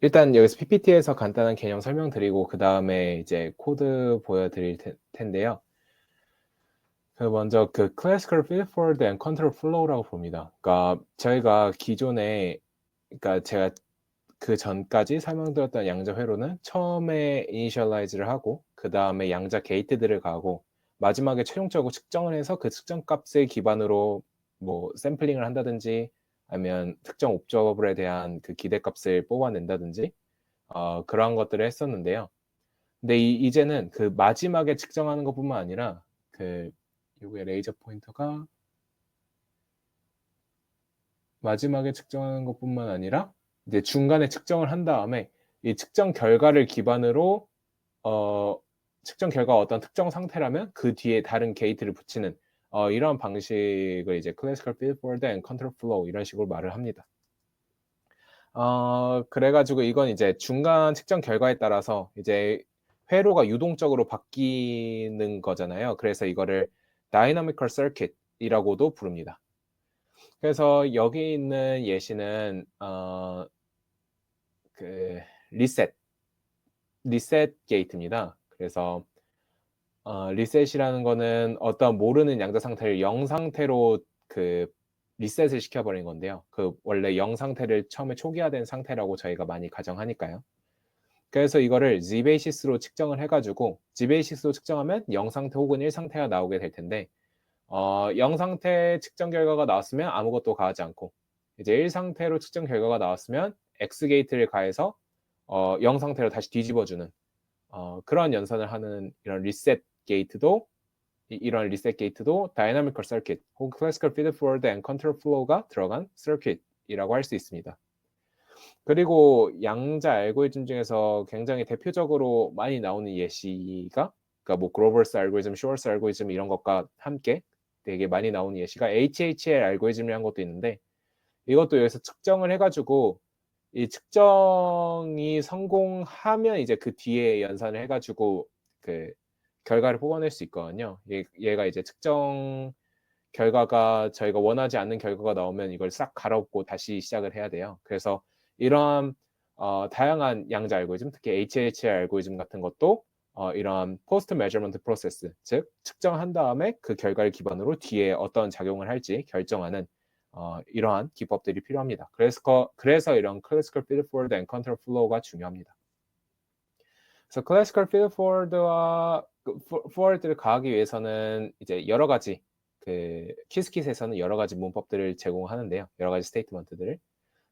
일단 여기서 PPT에서 간단한 개념 설명드리고 그 다음에 이제 코드 보여드릴 텐데요. 먼저 그 Classical Feed Forward and Control Flow라고 봅니다. 그러니까 저희가 기존에, 그러니까 제가 그 전까지 설명드렸던 양자 회로는 처음에 이니셜라이즈를 하고 그 다음에 양자 게이트들을 가고 마지막에 최종적으로 측정을 해서 그 측정 값을 기반으로 뭐 샘플링을 한다든지 아니면 특정 옵저버블에 대한 그 기대값을 뽑아낸다든지 그러한 것들을 했었는데요. 근데 이제는 그 마지막에 측정하는 것뿐만 아니라 그 요게 레이저 포인터가 마지막에 측정하는 것뿐만 아니라 이제 중간에 측정을 한 다음에 이 측정 결과를 기반으로 측정 결과가 어떤 특정 상태라면 그 뒤에 다른 게이트를 붙이는 이런 방식을 이제 Classical Feed Forward and Control Flow 이런 식으로 말을 합니다. 그래가지고 이건 이제 중간 측정 결과에 따라서 이제 회로가 유동적으로 바뀌는 거잖아요. 그래서 이거를 Dynamical Circuit이라고도 부릅니다. 그래서 여기 있는 예시는 그 리셋 게이트입니다. 그래서 리셋이라는 거는 어떤 모르는 양자 상태를 0 상태로 그 리셋을 시켜버린 건데요. 그 원래 0 상태를 처음에 초기화된 상태라고 저희가 많이 가정하니까요. 그래서 이거를 G베이시스로 측정을 해가지고 G베이시스로 측정하면 0 상태 혹은 1 상태가 나오게 될 텐데 0 상태 측정 결과가 나왔으면 아무것도 가하지 않고 이제 1 상태로 측정 결과가 나왔으면 X 게이트를 가해서 0 상태로 다시 뒤집어주는 그런 연산을 하는 이런 리셋 게이트도 이런 리셋 게이트도 다이나미컬 서킷 혹은 클래시컬 피드 포워드 앤 컨트롤 플로우가 들어간 서킷이라고 할 수 있습니다. 그리고 양자 알고리즘 중에서 굉장히 대표적으로 많이 나오는 예시가 그러니까 뭐 그로버스 알고리즘, 슈월스 알고리즘 이런 것과 함께 되게 많이 나오는 예시가 HHL 알고리즘이라는 것도 있는데 이것도 여기서 측정을 해가지고 이 측정이 성공하면 이제 그 뒤에 연산을 해가지고 그 결과를 뽑아낼 수 있거든요. 얘가 이제 측정 결과가 저희가 원하지 않는 결과가 나오면 이걸 싹 갈아엎고 다시 시작을 해야 돼요. 그래서 이런 다양한 양자 알고리즘, 특히 HHL 알고리즘 같은 것도 이런 포스트 메저먼트 프로세스, 즉 측정한 다음에 그 결과를 기반으로 뒤에 어떤 작용을 할지 결정하는 이러한 기법들이 필요합니다. 그래서 이런 클래시컬 피드 포워드 앤 컨트롤 플로우가 중요합니다. 그래서 클래시컬 피드 포워드와 포워드를 가하기 위해서는 이제 여러 가지 그 키스킷에서는 여러 가지 문법들을 제공하는데요. 여러 가지 스테이트먼트들을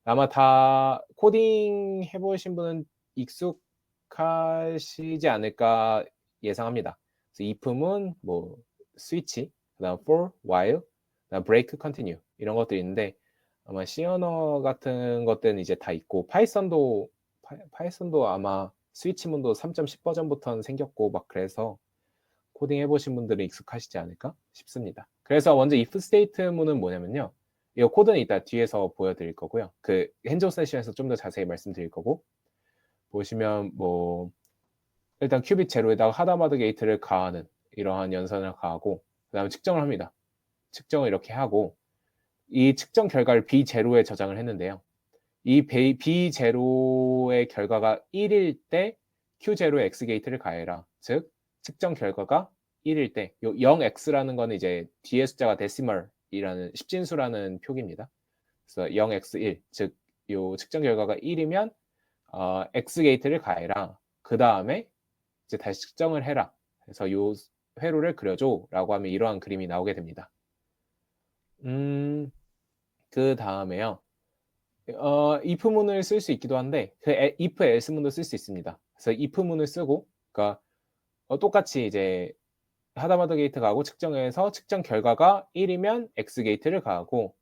아마 다 코딩 해보신 분은 익숙하시지 않을까 예상합니다. 그래서 if문, 뭐 스위치, 그다음 for, while, 그다음 break, continue 이런 것들이 있는데 아마 C 언어 같은 것들은 이제 다 있고 파이썬도 아마 스위치문도 3.10 버전부터는 생겼고 막 그래서 코딩 해보신 분들은 익숙하시지 않을까 싶습니다. 그래서 먼저 if statement은 뭐냐면요. 이 코드는 이따 뒤에서 보여드릴 거고요. 그 핸즈온 세션에서 좀 더 자세히 말씀드릴 거고 보시면 뭐 일단 큐빅 제로에다가 하다마드 게이트를 가하는 이러한 연산을 가하고 그 다음에 측정을 합니다. 측정을 이렇게 하고 이 측정 결과를 B0에 저장을 했는데요. 이 B0의 결과가 1일 때 Q0에 X게이트를 가해라. 즉 측정 결과가 1일 때 0x라는 거는 이제 뒤에 숫자가 데시멀이라는 십진수라는 표기입니다. 그래서 0x1 즉 요 측정 결과가 1이면 X게이트를 가해라. 그 다음에 이제 다시 측정을 해라. 그래서 요 회로를 그려줘 라고 하면 이러한 그림이 나오게 됩니다. 그 다음에요. if문을 쓸 수 있기도 한데 그 if else문도 쓸 수 있습니다. 그래서 if문을 쓰고 그러니까 똑같이 이제 하다마드 게이트 가고 측정해서 측정 결과가 1이면 x 게이트를 가고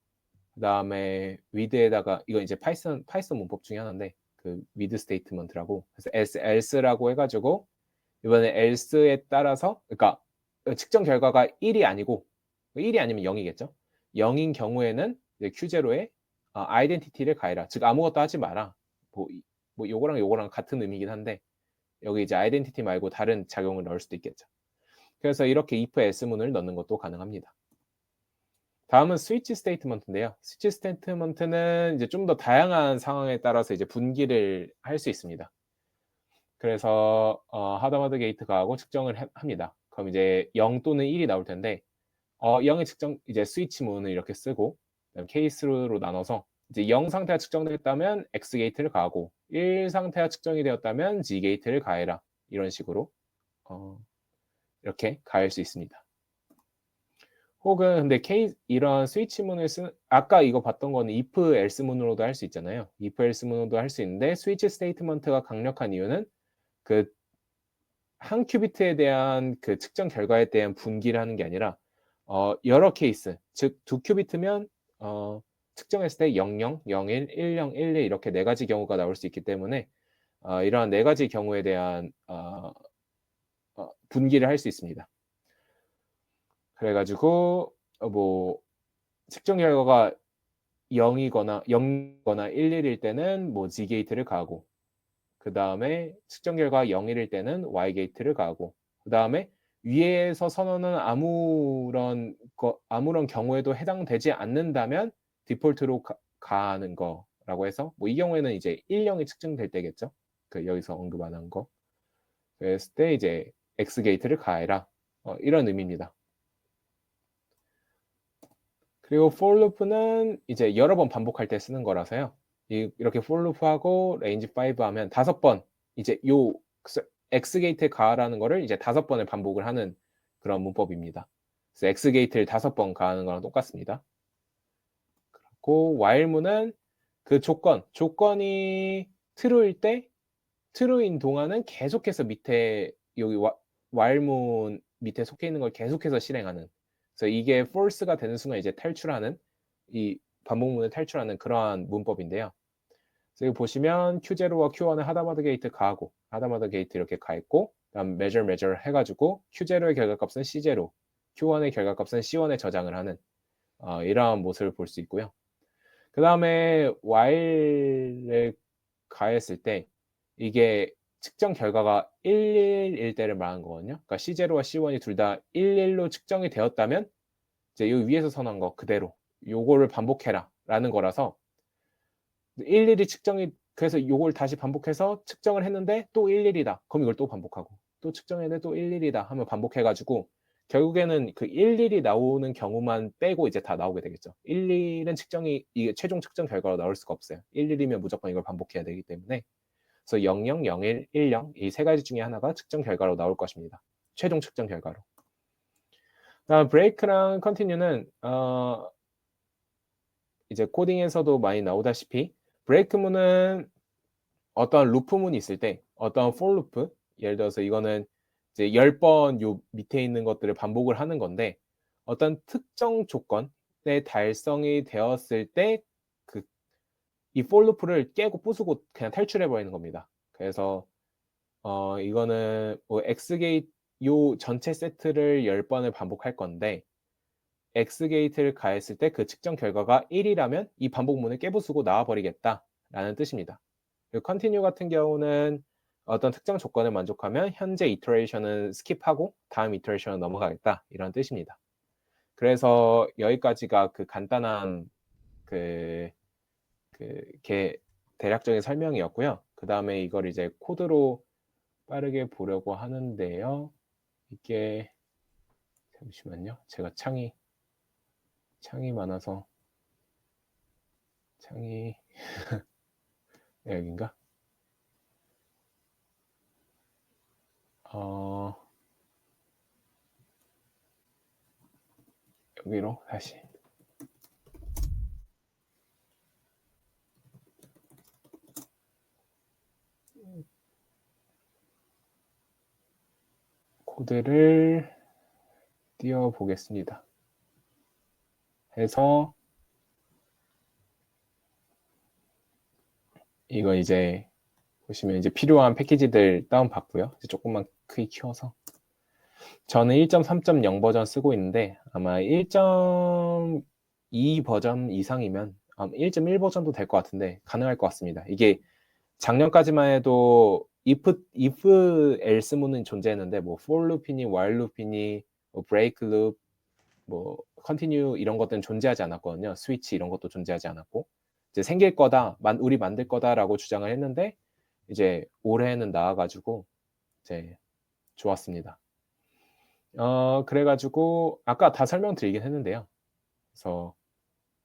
그 다음에 with에다가 이거 이제 파이썬 문법 중에 하나인데 그 with 스테이트먼트라고 그래서 else라고 해가지고 이번에 else에 따라서 그러니까 측정 결과가 1이 아니고 1이 아니면 0이겠죠. 0인 경우에는 Q0에 아이덴티티를 가해라. 즉 아무것도 하지 마라. 뭐 요거랑 요거랑 같은 의미긴 한데 여기 이제 아이덴티티 말고 다른 작용을 넣을 수도 있겠죠. 그래서 이렇게 if else문을 넣는 것도 가능합니다. 다음은 스위치 스테이트먼트인데요. 스위치 스테이트먼트는 이제 좀 더 다양한 상황에 따라서 이제 분기를 할 수 있습니다. 그래서 하다마드 게이트 가하고 측정을 합니다. 그럼 이제 0 또는 1이 나올 텐데 0의 측정 이제 스위치 문을 이렇게 쓰고 그다음 케이스로 나눠서 이제 0 상태가 측정됐다면 X 게이트를 가하고 1 상태가 측정이 되었다면 G 게이트를 가해라. 이런 식으로 이렇게 가할 수 있습니다. 혹은 근데 이런 스위치 문을 아까 이거 봤던 거는 if else 문으로도 할 수 있잖아요. if else 문으로도 할 수 있는데 스위치 스테이트먼트가 강력한 이유는 그 한 큐비트에 대한 그 측정 결과에 대한 분기를 하는 게 아니라 여러 케이스, 즉 두 큐비트면 측정했을 때 00, 01, 10, 11 이렇게 네 가지 경우가 나올 수 있기 때문에 이러한 네 가지 경우에 대한 분기를 할 수 있습니다. 그래가지고 뭐 측정 결과가 0이거나 11일 때는 뭐 G 게이트를 가하고 그 다음에 측정 결과 0일일 때는 Y 게이트를 가하고 그 다음에 위에서 선언은 아무런 경우에도 해당되지 않는다면 디폴트로 가하는 거라고 해서 뭐 이 경우에는 이제 1형이 측정될 때겠죠. 그 여기서 언급 안 한 거. 그랬을 때 이제 X 게이트를 가해라. 이런 의미입니다. 그리고 for loop는 이제 여러 번 반복할 때 쓰는 거라서요. 이렇게 for loop하고 range 5 하면 5번 이제 요 X 게이트 가하라는 거를 이제 5번을 반복을 하는 그런 문법입니다. 그래서 X 게이트를 5번 가하는 거랑 똑같습니다. 그리고 while문은 그 조건이 true일 때 true인 동안은 계속해서 밑에 여기 while문 밑에 속해 있는 걸 계속해서 실행하는. 그래서 이게 false가 되는 순간 이제 탈출하는 이 반복문을 탈출하는 그러한 문법인데요. 그래서 여기 보시면 Q0와 Q1을 하다마드 게이트 가하고 하다마드 게이트 이렇게 가했고 그다음 measure 해가지고 Q0의 결과값은 C0, Q1의 결과값은 C1에 저장을 하는 이러한 모습을 볼 수 있고요. 그 다음에 while을 가했을 때 이게 측정 결과가 11일 때를 말하는 거거든요. 그러니까 C0와 C1이 둘 다 11로 측정이 되었다면 이제 이 위에서 선언한 거 그대로 요거를 반복해라 라는 거라서 11이 측정이 그래서 요걸 다시 반복해서 측정을 했는데 또 11이다. 그럼 이걸 또 반복하고 또 측정했는데 또 11이다 하면 반복해가지고 결국에는 그 11이 나오는 경우만 빼고 이제 다 나오게 되겠죠. 11은 측정이 이게 최종 측정 결과로 나올 수가 없어요. 11이면 무조건 이걸 반복해야 되기 때문에 그래서 00, 01, 10 이 세 가지 중에 하나가 측정 결과로 나올 것입니다. 최종 측정 결과로. 다음 브레이크랑 컨티뉴는 이제 코딩에서도 많이 나오다시피 브레이크문은 어떤 루프문이 있을 때 어떤 for 루프 예를 들어서 이거는 이제 10번 요 밑에 있는 것들을 반복을 하는 건데 어떤 특정 조건의 달성이 되었을 때 이 for 루프를 깨고 부수고 그냥 탈출해 버리는 겁니다. 그래서 이거는 뭐 X 게이트 요 전체 세트를 10번을 반복할 건데 X 게이트를 가했을 때 그 측정 결과가 1이라면 이 반복문을 깨부수고 나와버리겠다라는 뜻입니다. 그리고 continue 같은 경우는 어떤 특정 조건을 만족하면 현재 이터레이션은 스킵하고 다음 이터레이션은 넘어가겠다 이런 뜻입니다. 그래서 여기까지가 그 간단한 대략적인 설명이었고요. 그 다음에 이걸 이제 코드로 빠르게 보려고 하는데요. 이게 잠시만요. 제가 창이 많아서 창이 여긴가? 여기로 다시 코드를 띄워 보겠습니다. 해서 이거 이제 보시면 이제 필요한 패키지들 다운받고요. 이제 조금만 크게 키워서 저는 1.3.0 버전 쓰고 있는데 아마 1.2 버전 이상이면 1.1 버전도 될 것 같은데 가능할 것 같습니다. 이게 작년까지만 해도 if else문은 존재했는데 뭐 for loop이니 while loop이니 뭐 break loop 뭐 컨티뉴 이런 것들은 존재하지 않았거든요. 스위치 이런 것도 존재하지 않았고 이제 생길 거다, 우리 만들 거다라고 주장을 했는데 이제 올해는 나와가지고 이제 좋았습니다. 그래가지고 아까 다 설명드리긴 했는데요. 그래서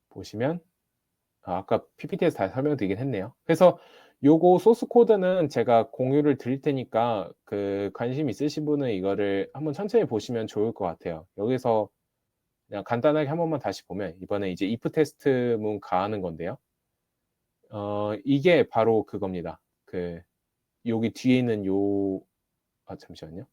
보시면 아까 PPT에서 다 설명드리긴 했네요. 그래서 요거 소스 코드는 제가 공유를 드릴 테니까 그 관심 있으신 분은 이거를 한번 천천히 보시면 좋을 것 같아요. 여기서 그냥 간단하게 한 번만 다시 보면 이번에 이제 if 테스트문 가하는 건데요. 이게 바로 그겁니다. 그 여기 뒤에 있는 잠시만요.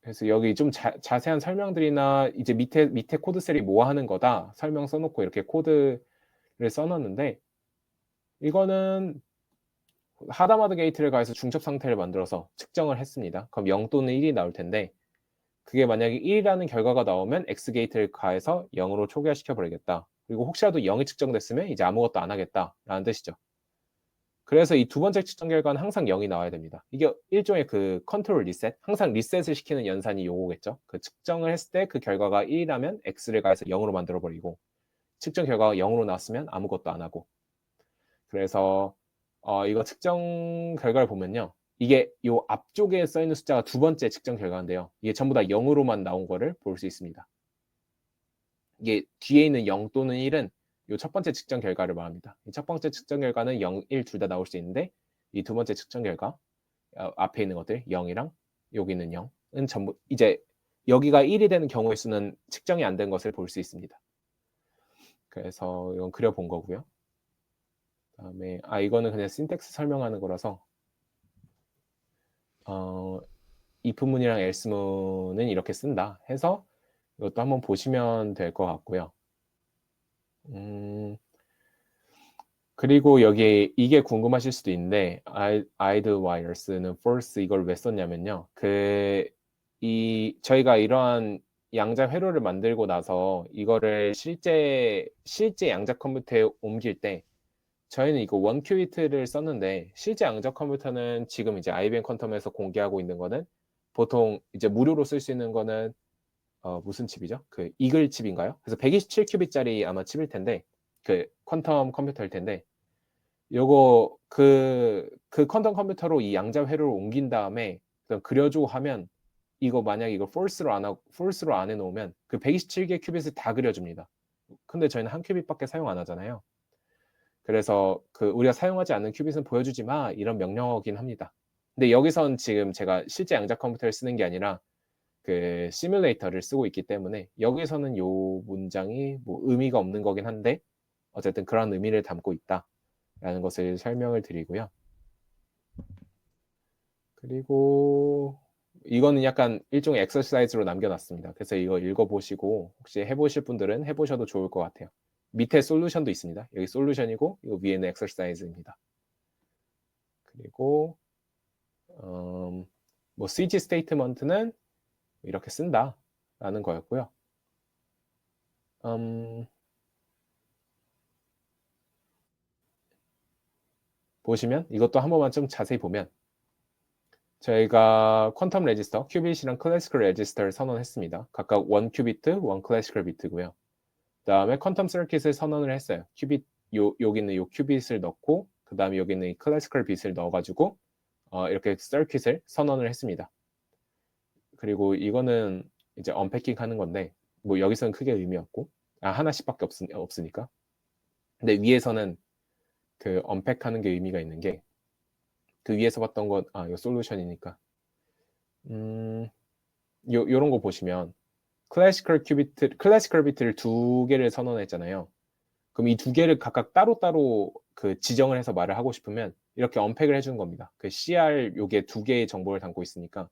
그래서 여기 좀 자세한 설명들이나 이제 밑에 코드 셀이 뭐 하는 거다 설명 써놓고 이렇게 코드를 써놨는데 이거는 하다마드 게이트를 가해서 중첩 상태를 만들어서 측정을 했습니다. 그럼 0 또는 1이 나올 텐데 그게 만약에 1이라는 결과가 나오면 X 게이트를 가해서 0으로 초기화시켜 버리겠다. 그리고 혹시라도 0이 측정됐으면 이제 아무것도 안 하겠다라는 뜻이죠. 그래서 이 두 번째 측정 결과는 항상 0이 나와야 됩니다. 이게 일종의 그 컨트롤 리셋, 항상 리셋을 시키는 연산이 요거겠죠. 그 측정을 했을 때 그 결과가 1이라면 X를 가해서 0으로 만들어 버리고 측정 결과가 0으로 나왔으면 아무것도 안 하고. 그래서 이거 측정 결과를 보면요. 이게 요 앞쪽에 써 있는 숫자가 두 번째 측정 결과인데요. 이게 전부 다 0으로만 나온 거를 볼 수 있습니다. 이게 뒤에 있는 0 또는 1은 이 첫 번째 측정 결과를 말합니다. 이 첫 번째 측정 결과는 0, 1 둘 다 나올 수 있는데 이 두 번째 측정 결과 앞에 있는 것들 0이랑 여기 있는 0은 전부 이제 여기가 1이 되는 경우의 수는 측정이 안 된 것을 볼 수 있습니다. 그래서 이건 그려본 거고요. 그다음에 이거는 그냥 신텍스 설명하는 거라서 if문이랑 else문은 이렇게 쓴다 해서 이것도 한번 보시면 될 것 같고요. 그리고 여기 이게 궁금하실 수도 있는데 idwires는 false 이걸 왜 썼냐면요. 저희가 이러한 양자 회로를 만들고 나서 이거를 실제 양자 컴퓨터에 옮길 때 저희는 이거 1큐비트를 썼는데 실제 양자 컴퓨터는 지금 이제 IBM 퀀텀에서 공개하고 있는 거는 보통 이제 무료로 쓸 수 있는 거는 무슨 칩이죠? 그 이글 칩인가요? 그래서 127큐빗짜리 아마 칩일 텐데 그 퀀텀 컴퓨터일 텐데 요거 그 퀀텀 컴퓨터로 이 양자 회로를 옮긴 다음에 그려주고 하면 이거 만약에 이거 false로 안 해놓으면 그 127개 큐빗을 다 그려줍니다. 근데 저희는 한 큐빗밖에 사용 안 하잖아요. 그래서 우리가 사용하지 않는 큐빗은 보여주지 마 이런 명령어긴 합니다. 근데 여기선 지금 제가 실제 양자 컴퓨터를 쓰는 게 아니라 그 시뮬레이터를 쓰고 있기 때문에 여기서는 요 문장이 뭐 의미가 없는 거긴 한데 어쨌든 그런 의미를 담고 있다라는 것을 설명을 드리고요. 그리고 이거는 약간 일종의 엑서사이즈로 남겨놨습니다. 그래서 이거 읽어보시고 혹시 해보실 분들은 해보셔도 좋을 것 같아요. 밑에 솔루션도 있습니다. 여기 솔루션이고 이거 위에는 엑서사이즈입니다. 그리고 뭐 switch 스테이트먼트는 이렇게 쓴다라는 거였고요. 보시면 이것도 한 번만 좀 자세히 보면 저희가 퀀텀 레지스터, 큐빗이랑 클래시컬 레지스터를 선언했습니다. 각각 1큐비트, 1클래시컬 비트고요. 그 다음에 퀀텀 서킷을 선언을 했어요. 큐빗, 여기 있는 요 큐빗을 넣고 그 다음에 여기 있는 이 클래시컬 bit을 넣어가지고 이렇게 서킷을 선언을 했습니다. 그리고 이거는 이제 언패킹 하는 건데 뭐 여기서는 크게 의미 없고 하나씩밖에 없으니까. 근데 위에서는 그 언팩하는 게 의미가 있는 게 그 위에서 봤던 건 이 솔루션이니까 요런 거 보시면 클래시컬 비트를 두 개를 선언했잖아요. 그럼 이 두 개를 각각 따로따로 그 지정을 해서 말을 하고 싶으면 이렇게 언팩을 해주는 겁니다. 그 CR 요게 두 개의 정보를 담고 있으니까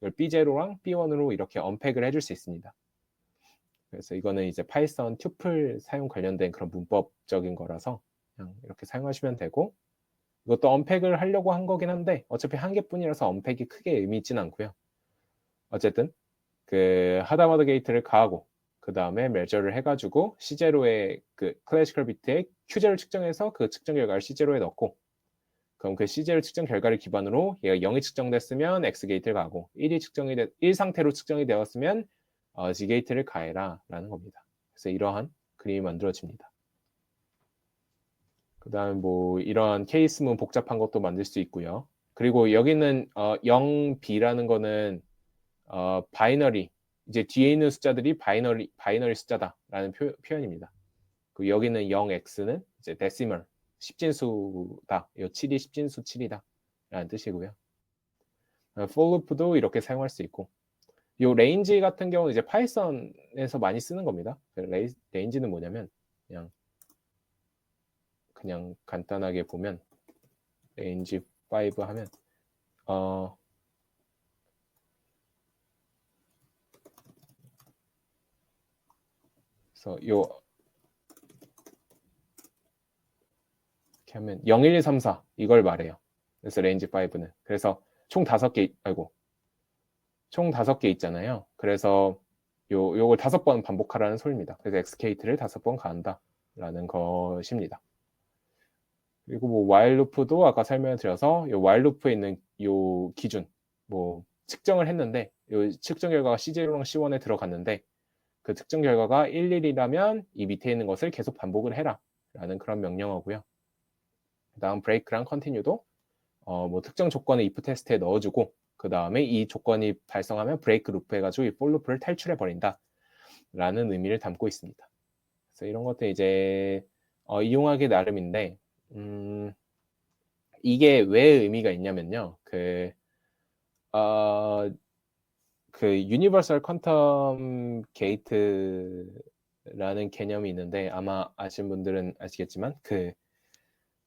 이걸 B0랑 B1으로 이렇게 언팩을 해줄 수 있습니다. 그래서 이거는 이제 파이썬 튜플 사용 관련된 그런 문법적인 거라서 그냥 이렇게 사용하시면 되고 이것도 언팩을 하려고 한 거긴 한데 어차피 한 개뿐이라서 언팩이 크게 의미 있진 않고요. 어쨌든 그 하다마드 게이트를 가하고 그 다음에 메저를 해가지고 C0의 그 클래시컬 비트의 Q0를 측정해서 그 측정 결과를 C0에 넣고 그럼 그 C0 측정 결과를 기반으로 얘가 0이 측정됐으면 X 게이트를 가고 1 상태로 측정이 되었으면 G 게이트를 가해라 라는 겁니다. 그래서 이러한 그림이 만들어집니다. 그 다음 뭐 이런 케이스문 복잡한 것도 만들 수 있고요. 그리고 여기는 0B라는 거는 바이너리, 이제 뒤에 있는 숫자들이 바이너리 숫자다라는 표현입니다. 그 여기는 0x는 이제 데시멀, 십진수다. 이 7이 십진수 7이다 라는 뜻이고요. for loop도 이렇게 사용할 수 있고, 이 레인지 같은 경우는 이제 파이썬에서 많이 쓰는 겁니다. 레인지는 뭐냐면 그냥 간단하게 보면 range 5 하면 그래서 요 이렇게 하면 0, 1, 2, 3, 4 이걸 말해요. 그래서 range 5는 그래서 총 5개 총 5개 있잖아요. 그래서 요걸 5번 반복하라는 소리입니다. 그래서 excate를 5번 가한다라는 것입니다. 그리고 뭐 while loop도 아까 설명을 드려서 요 while loop에 있는 요 기준 뭐 측정을 했는데 요 측정 결과가 C0랑 C1에 들어갔는데 그 특정 결과가 1, 1이라면 이 밑에 있는 것을 계속 반복을 해라 라는 그런 명령어고요. 그 다음 break랑 continue도 뭐 특정 조건을 if 테스트에 넣어주고 그 다음에 이 조건이 발생하면 break loop 해가지고 이 for loop를 탈출해 버린다 라는 의미를 담고 있습니다. 그래서 이런 것들 이제 이용하기 나름인데 이게 왜 의미가 있냐면요. 그 유니버설 퀀텀 게이트라는 개념이 있는데 아마 아시는 분들은 아시겠지만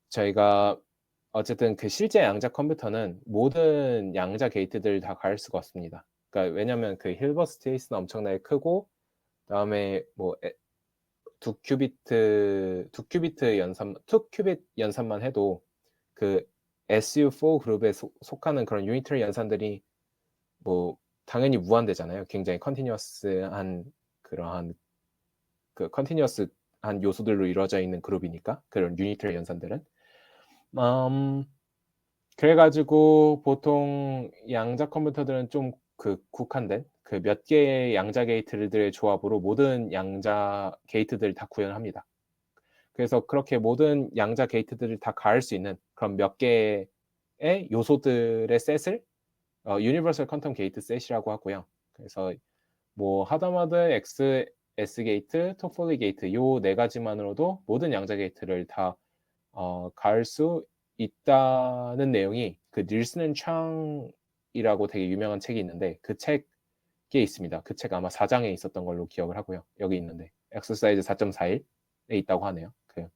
저희가 어쨌든 그 실제 양자 컴퓨터는 모든 양자 게이트들 다 가릴 수가 없습니다. 그러니까 왜냐하면 그 힐버트 스페이스는 엄청나게 크고 그다음에 뭐 2큐비트 연산만 해도 그 SU4 그룹에 속하는 그런 유니터리 연산들이 뭐 당연히 무한대잖아요. 굉장히 컨티뉴어스한 그러한 그 컨티뉴어스한 요소들로 이루어져 있는 그룹이니까 그런 유니터리 연산들은 그래가지고 보통 양자 컴퓨터들은 좀 국한된 그 몇 개의 양자 게이트들의 조합으로 모든 양자 게이트들을 다 구현합니다. 그래서 그렇게 모든 양자 게이트들을 다 가할 수 있는 그런 몇 개의 요소들의 셋을 유니버설 퀀텀 게이트 셋이라고 하고요. 그래서 뭐 하다마드 X, S 게이트, 토폴리 게이트 요 네 가지만으로도 모든 양자 게이트를 다 가할 수 있다는 내용이 그 닐슨 창이라고 되게 유명한 책이 있는데 그 책에 있습니다. 그 책 아마 4장에 있었던 걸로 기억을 하고요. 여기 있는데 엑서사이즈 4.41에 있다고 하네요. 그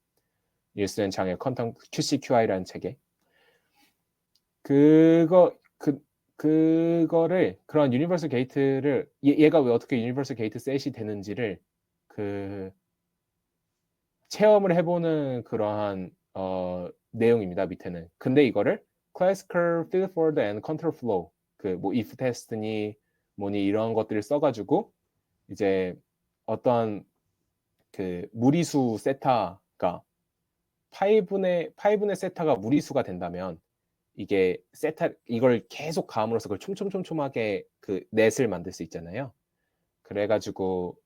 닐슨 창의 퀀텀 QCQI라는 책에 그거를 그런 유니버설 게이트를 얘가 왜 어떻게 유니버설 게이트 셋이 되는지를 체험을 해보는 그러한 내용입니다. 밑에는. 근데 이거를 classical feed forward and control flow 뭐 if 테스트니 뭐니 이런 것들을 써가지고 이제 어떤 그 무리수 세타가 파이분의 세타가 무리수가 된다면 이게 이걸 계속 가함으로써 그걸 촘촘촘촘하게 그 넷을 만들 수 있잖아요. 그래가지고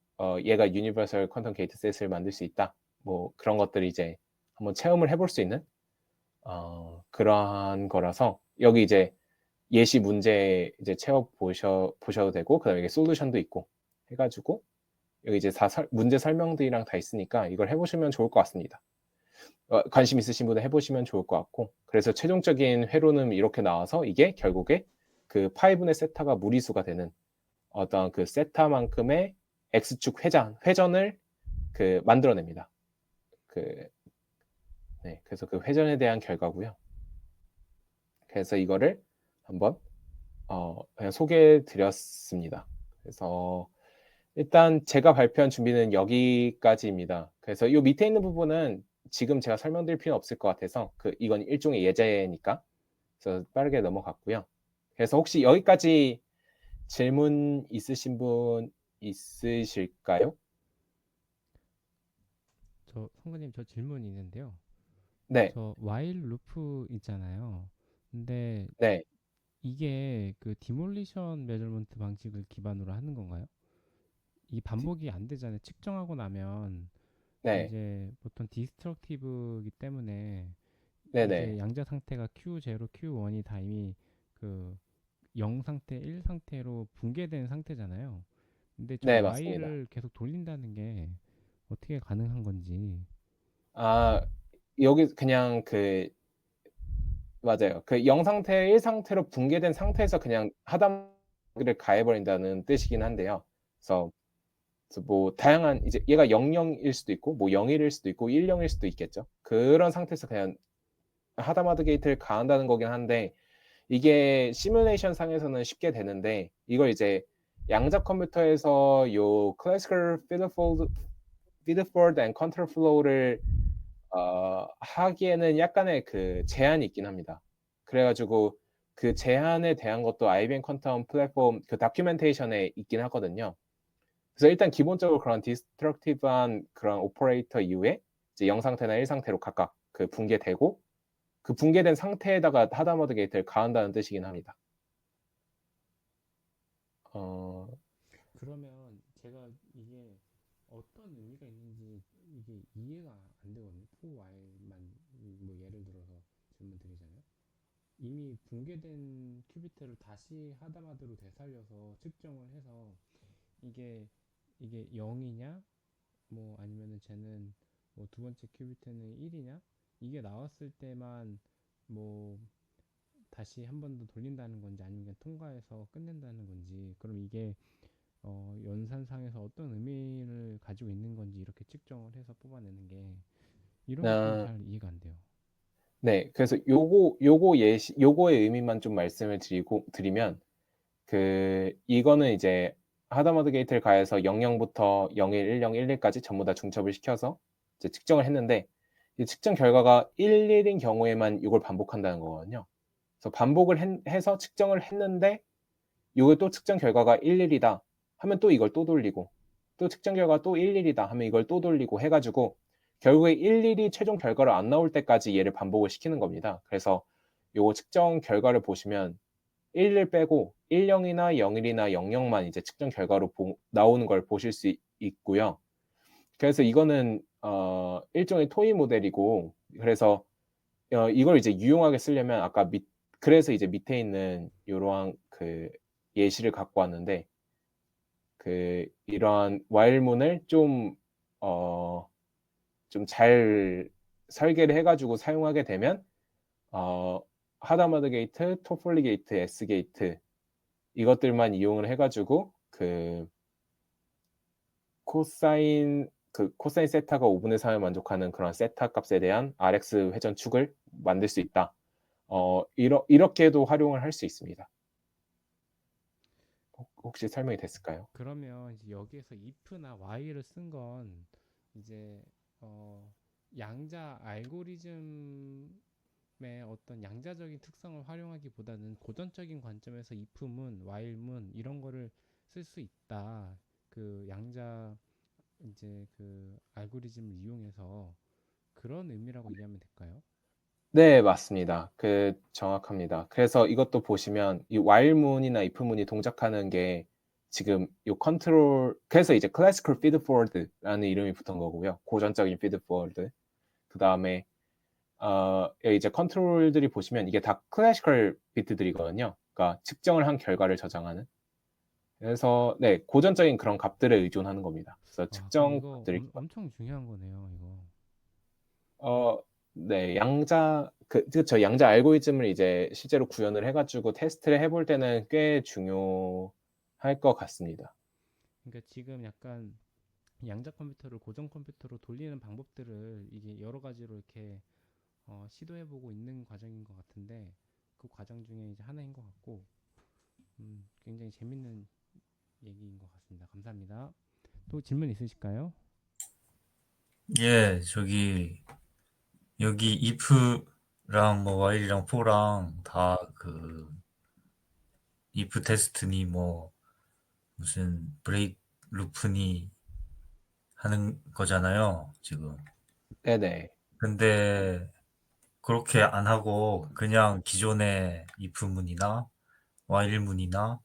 얘가 유니버설 퀀텀 게이트 셋을 만들 수 있다. 뭐 그런 것들을 이제 한번 체험을 해볼 수 있는 그러한 거라서 여기 이제 예시 문제 이제 보셔도 되고 그다음에 이게 솔루션도 있고 해가지고 여기 이제 문제 설명들이랑 다 있으니까 이걸 해보시면 좋을 것 같습니다. 관심 있으신 분은 해보시면 좋을 것 같고 그래서 최종적인 회로는 이렇게 나와서 이게 결국에 그 파이분의 세타가 무리수가 되는 어떤 그 세타만큼의 X축 회전을 만들어냅니다. 그래서 그 회전에 대한 결과고요. 그래서 이거를 한번 그냥 소개해 드렸습니다. 그래서 일단 제가 발표한 준비는 여기까지입니다. 그래서 이 밑에 있는 부분은 지금 제가 설명드릴 필요는 없을 것 같아서 이건 일종의 예제니까 그래서 빠르게 넘어갔고요. 그래서 혹시 여기까지 질문 있으신 분 있으실까요? 성근님 저 질문이 있는데요. 네. 저 while 루프 있잖아요. 근데 네. 이게 그 디몰리션 메저먼트 방식을 기반으로 하는 건가요? 이 반복이 안 되잖아요. 측정하고 나면 네. 이제 보통 디스트럭티브이기 때문에 이게 네네. 양자 상태가 Q0, Q1이 다 이미 그 0 상태, 1 상태로 붕괴된 상태잖아요. 근데 저 네, 맞습니다. Y를 계속 돌린다는 게 어떻게 가능한 건지. 아, 여기 그냥 맞아요. 그 0 상태, 1 상태로 붕괴된 상태에서 그냥 하단말을 가해 버린다는 뜻이긴 한데요. 그래서 뭐 다양한 이제 얘가 00일 수도 있고 뭐 01일 수도 있고 10일 수도 있겠죠. 그런 상태에서 그냥 하다마드 게이트를 가한다는 거긴 한데 이게 시뮬레이션 상에서는 쉽게 되는데 이걸 이제 양자 컴퓨터에서 요 classical feedforward and control flow를 하기에는 약간의 그 제한이 있긴 합니다. 그래 가지고 그 제한에 대한 것도 IBM 퀀텀 플랫폼 그 다큐멘테이션에 있긴 하거든요. 그래서 일단 기본적으로 그런 디스트럭티브한 그런 오퍼레이터 이후에 이제 0 상태나 1 상태로 각각 그 붕괴되고 그 붕괴된 상태에다가 하다머드 게이트를 가한다는 뜻이긴 합니다. 어 그러면 제가 이게 어떤 의미가 있는지 이게 이해가 안 되거든요. for Y만 뭐 예를 들어서 질문 드리자면 이미 붕괴된 큐비트를 다시 하다마드로 되살려서 측정을 해서 이게 이게 0이냐 뭐 아니면은 쟤는 뭐 두 번째 큐비트는 1이냐 이게 나왔을 때만 뭐 다시 한 번 더 돌린다는 건지 아니면 그냥 통과해서 끝낸다는 건지 그럼 이게 연산상에서 어떤 의미를 가지고 있는 건지 이렇게 측정을 해서 뽑아내는 게 이런 게 좀 아 잘 이해가 안 돼요. 네. 그래서 요거 예시 요거의 의미만 좀 말씀을 드리면 이거는 이제 하다머드 게이트를 가해서 00부터 01, 10, 11까지 전부 다 중첩을 시켜서 이제 측정을 했는데 이 측정 결과가 11인 경우에만 이걸 반복한다는 거거든요. 그래서 반복을 해서 측정을 했는데 요게 또 측정 결과가 11이다 하면 또 이걸 또 돌리고 또 측정 결과가 또 11이다 하면 이걸 또 돌리고 해 가지고 결국에 11이 최종 결과로 안 나올 때까지 얘를 반복을 시키는 겁니다. 그래서 요거 측정 결과를 보시면 11 빼고 10이나 01이나 00만 이제 측정 결과로 나오는 걸 보실 수 있고요. 그래서 이거는 일종의 토이 모델이고 그래서 이걸 이제 유용하게 쓰려면 아까 그래서 이제 밑에 있는 요러한 예시를 갖고 왔는데 이러한 while문을 좀 잘 설계를 해 가지고 사용하게 되면 어 하다마드 게이트, 토플리 게이트, S 게이트 이것들만 이용을 해 가지고 코사인 세타가 5분의 3을 만족하는 그런 세타 값에 대한 RX 회전 축을 만들 수 있다. 이렇게도 활용을 할 수 있습니다. 혹시 설명이 됐을까요? 그러면 이제 여기에서 if나 while을 쓴 건 이제 어, 양자 알고리즘의 어떤 양자적인 특성을 활용하기보다는 고전적인 관점에서 if문, while문 이런 거를 쓸 수 있다. 그 양자 이제 그 알고리즘을 이용해서 그런 의미라고 이해하면 될까요? 네, 맞습니다. 정확합니다. 그래서 이것도 보시면 이 while문이나 if문이 동작하는 게 지금 요 컨트롤 그래서 이제 classical feed forward라는 이름이 붙은 거고요. 고전적인 feed forward. 그다음에 여기 이제 컨트롤들이 보시면 이게 다 클래시컬 비트들이거든요. 그러니까 측정을 한 결과를 저장하는. 그래서 네, 고전적인 그런 값들에 의존하는 겁니다. 그래서 아, 그럼 측정 이거 값들이 엄청 중요한 거네요, 이거. 네, 그쵸. 양자 알고리즘을 이제 실제로 구현을 해 가지고 테스트를 해볼 때는 꽤 중요할 것 같습니다. 그러니까 지금 약간 양자 컴퓨터를 고전 컴퓨터로 돌리는 방법들을 이게 여러 가지로 이렇게 시도해보고 있는 과정인 것 같은데 그 과정 중에 이제 하나인 것 같고 굉장히 재밌는 얘기인 것 같습니다. 감사합니다. 또 질문 있으실까요? 예, 여기 if랑 뭐 while이랑 for랑 다 if 테스트니 뭐 무슨 브레이크 루프니 하는 거잖아요, 지금. 네네. 근데 그렇게 안 하고 그냥 기존의 if 문이나 while 문이나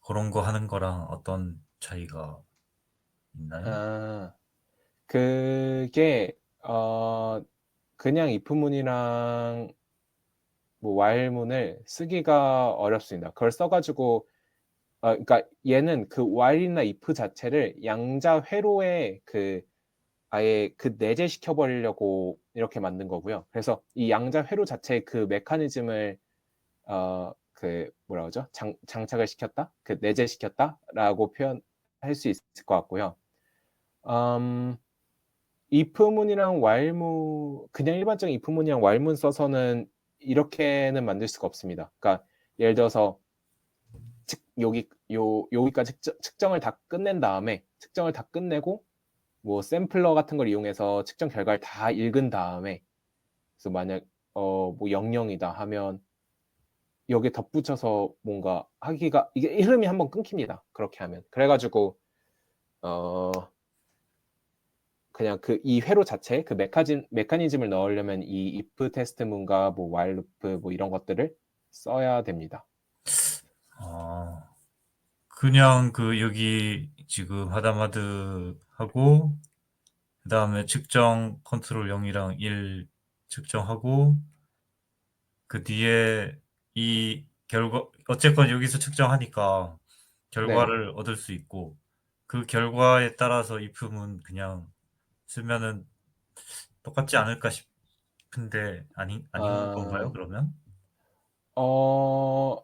그런 거 하는 거랑 어떤 차이가 있나요? 아, 그게 그냥 if문이랑 뭐 while문을 쓰기가 어렵습니다. 그걸 써가지고 그러니까 얘는 그 while이나 if 자체를 양자 회로에 그 아예 그 내재시켜 버리려고 이렇게 만든 거고요. 그래서 이 양자 회로 자체의 그 메커니즘을 그 뭐라 그러죠? 장착을 시켰다, 그 내재시켰다라고 표현할 수 있을 것 같고요. if문이랑 while문 그냥 일반적인 if문이랑 while문 써서는 이렇게는 만들 수가 없습니다. 그러니까 예를 들어서 여기까지 측정을 다 끝낸 다음에 측정을 다 끝내고 뭐 샘플러 같은 걸 이용해서 측정 결과를 다 읽은 다음에 그래서 만약 뭐 00이다 하면 여기에 덧붙여서 뭔가 하기가 이게 흐름이 한번 끊깁니다. 그렇게 하면 그래가지고 그냥 그 이 회로 자체 그 메커니즘을 넣으려면 이 if 테스트문과 뭐 while loop 뭐 이런 것들을 써야 됩니다. 아, 그냥 그 여기 지금 하다마드 하고 그 다음에 측정 컨트롤 0이랑 1 측정하고 그 뒤에 이 결과 어쨌건 여기서 측정하니까 네네. 결과를 얻을 수 있고 그 결과에 따라서 if문 그냥 쓰면은 똑같지 않을까 싶은데 아닌 건가요, 아, 그러면? 어,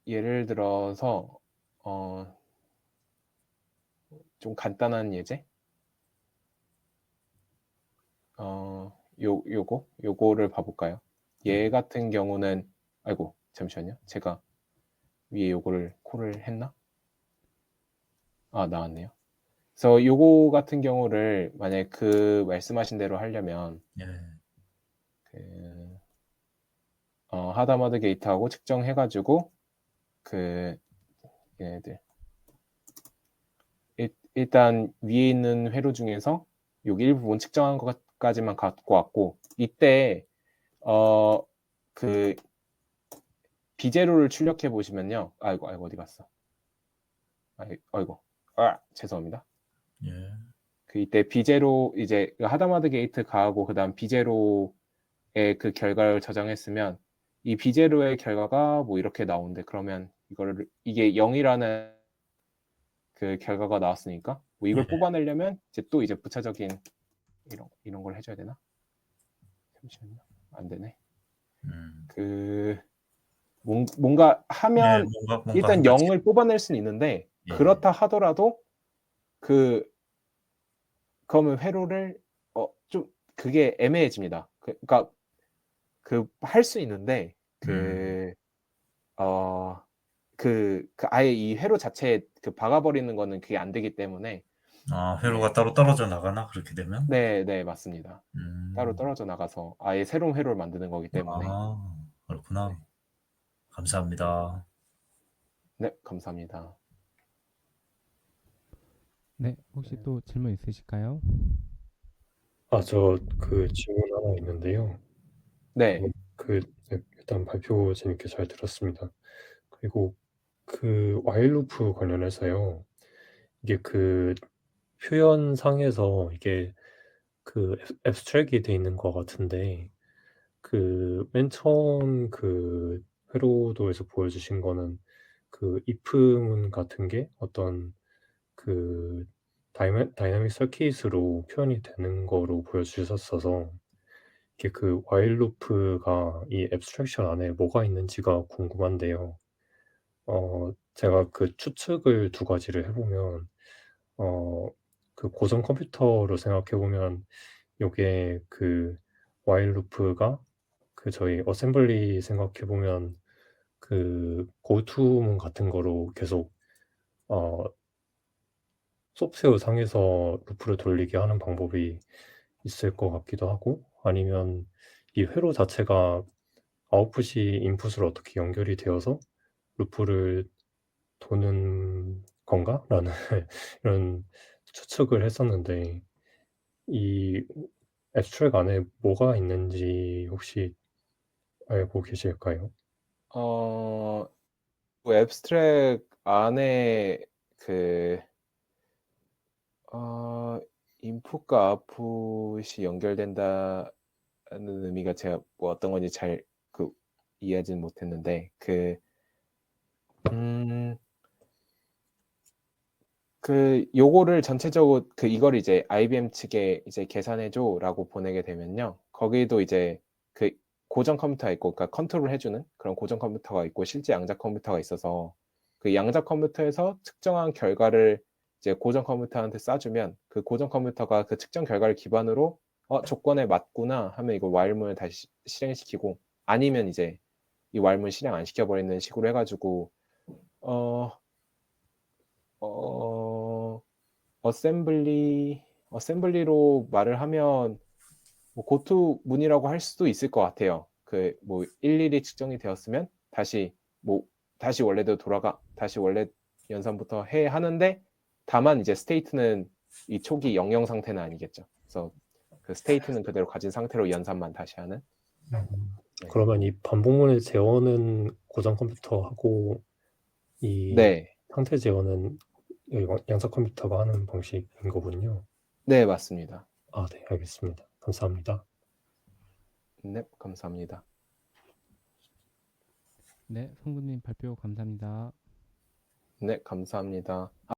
예를 들어서 좀 간단한 예제? 요거를 봐볼까요? 네. 얘 같은 경우는 아이고 잠시만요. 제가 위에 요거를 콜을 했나? 아 나왔네요. 그래서 요거 같은 경우를 만약에 그 말씀하신 대로 하려면 예. 그 하다마드 게이트하고 측정해가지고 그 얘네들 일단 위에 있는 회로 중에서 여기 일부분 측정한 것까지만 갖고 왔고 이때 그 비제로를 출력해 보시면요. 아이고 어디 갔어? 아이고 죄송합니다. 예. 그 이때 비제로 이제 하다마드 게이트 가하고 그다음 비제로의 그 결과를 저장했으면 이 비제로의 결과가 뭐 이렇게 나오는데 그러면 이게 0이라는 그 결과가 나왔으니까 뭐 이걸 예. 뽑아내려면 이제 부차적인 이런 걸 해줘야 되나? 잠시만요. 안 되네. 음. 그 뭔가 예. 하면 뭔가 한 일단 가지. 0을 뽑아낼 수는 있는데 예. 그렇다 하더라도 그 그러면 회로를 좀 그게 애매해집니다. 그러니까 그 할 수 있는데 음. 그 아예 이 회로 자체에 그 박아버리는 거는 그게 안 되기 때문에 아, 네, 회로가 따로 떨어져 나가나 그렇게 되면? 네, 맞습니다. 따로 음. 떨어져 나가서 아예 새로운 회로를 만드는 거기 때문에 아, 네, 그렇구나. 네, 감사합니다. 네, 감사합니다. 네, 혹시 또 질문 있으실까요? 저 그 질문 하나 있는데요. 네, 네, 일단 발표 재밌게 잘 들었습니다. 그리고 그 while loop 관련해서요. 이게 그 표현상에서 이게 그 abstract이 돼 있는 것 같은데 그 맨 처음 그 회로도에서 보여주신 거는 그 if문 같은 게 어떤 그 다이나믹 서킷으로 표현이 되는 거로 보여주셨어서 이게 그 while loop가 이 abstraction 안에 뭐가 있는지가 궁금한데요. 제가 그 추측을 두 가지를 해 보면 어 그 고전 컴퓨터로 생각해 보면 요게 그 while loop가 그 저희 어셈블리 생각해 보면 그 고투문 같은 거로 계속 어 소프트웨어 상에서 루프를 돌리게 하는 방법이 있을 것 같기도 하고 아니면 이 회로 자체가 아웃풋이 인풋으로 어떻게 연결이 되어서 루프를 도는 건가?'라는 이런 추측을 했었는데 이 앱스트랙 안에 뭐가 있는지 혹시 알고 계실까요? 뭐 앱스트랙 안에 그 인풋과 아웃풋이 연결된다는 의미가 제가 뭐 어떤 건지 잘 이해하지는 못했는데 요거를 전체적으로 이걸 이제 IBM 측에 이제 계산해줘라고 보내게 되면요. 거기도 이제 그 고정 컴퓨터가 있고, 그러니까 컨트롤 해주는 그런 고정 컴퓨터가 있고, 실제 양자 컴퓨터가 있어서 그 양자 컴퓨터에서 측정한 결과를 이제 고정 컴퓨터한테 쏴주면 그 고정 컴퓨터가 그 측정 결과를 기반으로 조건에 맞구나 하면 이거 while문을 다시 실행시키고, 아니면 이제 이 while문 실행 안 시켜버리는 식으로 해가지고 어셈블리로 말을 하면 뭐 고투 문이라고 할 수도 있을 것 같아요. 뭐 일일이 측정이 되었으면 다시 원래대로 다시 원래 연산부터 해 하는데, 다만 이제 스테이트는 이 초기 00 상태는 아니겠죠. 그래서 그 스테이트는 그대로 가진 상태로 연산만 다시 하는. 네. 그러면 이 반복문의 재원은 고정 컴퓨터하고 이 네, 상태 재원은 여기 양자 컴퓨터가 하는 방식인 거군요. 네 맞습니다. 네, 알겠습니다. 감사합니다. 네, 감사합니다. 네, 성구님 발표 감사합니다. 네, 감사합니다.